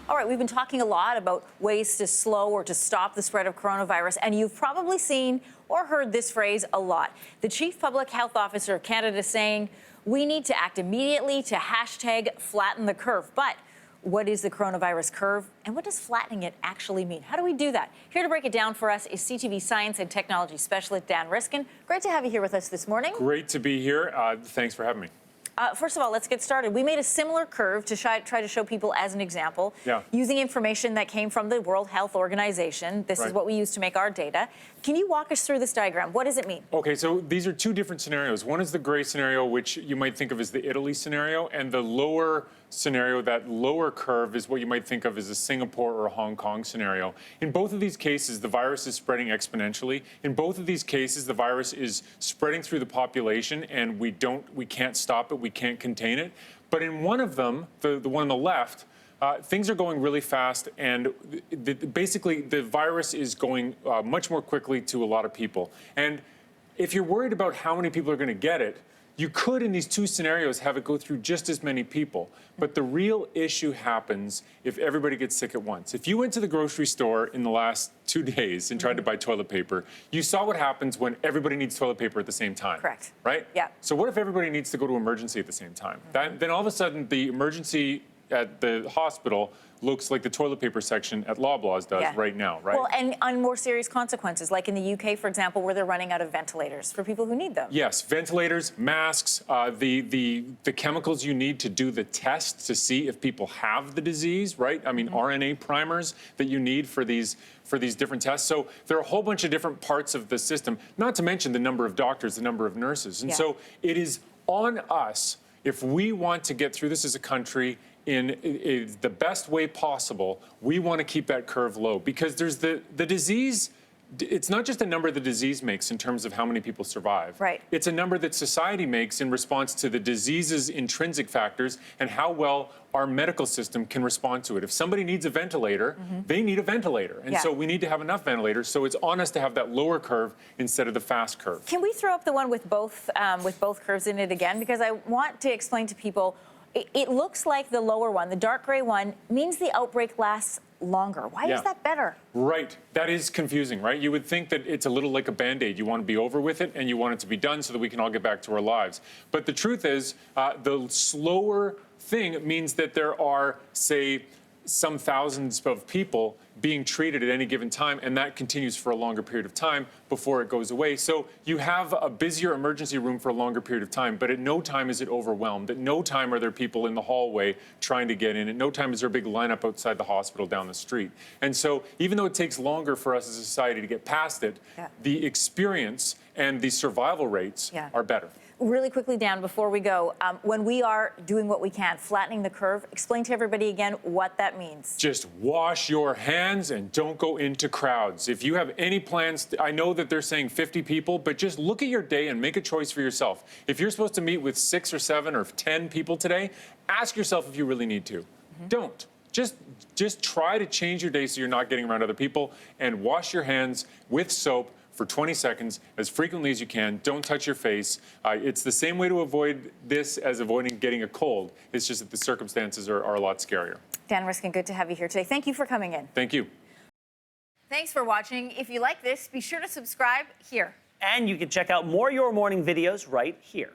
All right, we've been talking a lot about ways to slow or to stop the spread of coronavirus, and you've probably seen or heard this phrase a lot. The Chief Public Health Officer of Canada saying, we need to act immediately to hashtag flatten the curve. But what is the coronavirus curve, and what does flattening it actually mean? How do we do that? Here to break it down for us is CTV Science and Technology Specialist Dan Riskin. Great to have you here with us this morning. Great to be here. Thanks for having me. First of all, let's get started. We made a similar curve to try to show people as an example, using information that came from the World Health Organization. This is what we use to make our data. Can you walk us through this diagram? What does it mean? Okay, so these are two different scenarios. One is the gray scenario, which you might think of as the Italy scenario, and the lower scenario, that lower curve, is what you might think of as a Singapore or a Hong Kong scenario. In both of these cases, the virus is spreading exponentially. In both of these cases, the virus is spreading through the population, and we can't stop it, we can't contain it. But in one of them, the one on the left, things are going really fast, and basically the virus is going much more quickly to a lot of people. And if you're worried about how many people are going to get it, you could, in these two scenarios, have it go through just as many people. But the real issue happens if everybody gets sick at once. If you went to the grocery store in the last 2 days and tried to buy toilet paper, you saw what happens when everybody needs toilet paper at the same time. Correct. Right? Yeah. So what if everybody needs to go to emergency at the same time? Then all of a sudden, the emergency at the hospital looks like the toilet paper section at Loblaws does right now, right? Well, and on more serious consequences, like in the UK, for example, where they're running out of ventilators for people who need them. Yes, ventilators, masks, the chemicals you need to do the test to see if people have the disease, right? I mean, RNA primers that you need for these different tests. So there are a whole bunch of different parts of the system, not to mention the number of doctors, the number of nurses. And so it is on us, if we want to get through this as a country in the best way possible, we want to keep that curve low, because there's the disease. It's not just a number the disease makes in terms of how many people survive. Right. It's a number that society makes in response to the disease's intrinsic factors and how well our medical system can respond to it. If somebody needs a ventilator, they need a ventilator. And so we need to have enough ventilators. So it's on us to have that lower curve instead of the fast curve. Can we throw up the one with both curves in it again? Because I want to explain to people, it looks like the lower one, the dark gray one, means the outbreak lasts longer. Why is that better? Right. That is confusing, right? You would think that it's a little like a Band-Aid. You want to be over with it, and you want it to be done so that we can all get back to our lives. But the truth is, the slower thing means that there are, say, some thousands of people being treated at any given time, and that continues for a longer period of time before it goes away. So you have a busier emergency room for a longer period of time, but at no time is it overwhelmed. At no time are there people in the hallway trying to get in. At no time is there a big lineup outside the hospital down the street. And so even though it takes longer for us as a society to get past it, the experience and the survival rates are better. Really quickly, Dan, before we go, when we are doing what we can, flattening the curve, explain to everybody again what that means. Just wash your hands and don't go into crowds. If you have any plans, I know that they're saying 50 people, but just look at your day and make a choice for yourself. If you're supposed to meet with 6 or 7 or 10 people today, ask yourself if you really need to. Don't. Just try to change your day so you're not getting around other people, and wash your hands with soap for 20 seconds as frequently as you can. Don't touch your face. It's the same way to avoid this as avoiding getting a cold. It's just that the circumstances are a lot scarier. Dan Riskin, good to have you here today. Thank you for coming in. Thank you. Thanks for watching. If you like this, be sure to subscribe here. And you can check out more Your Morning videos right here.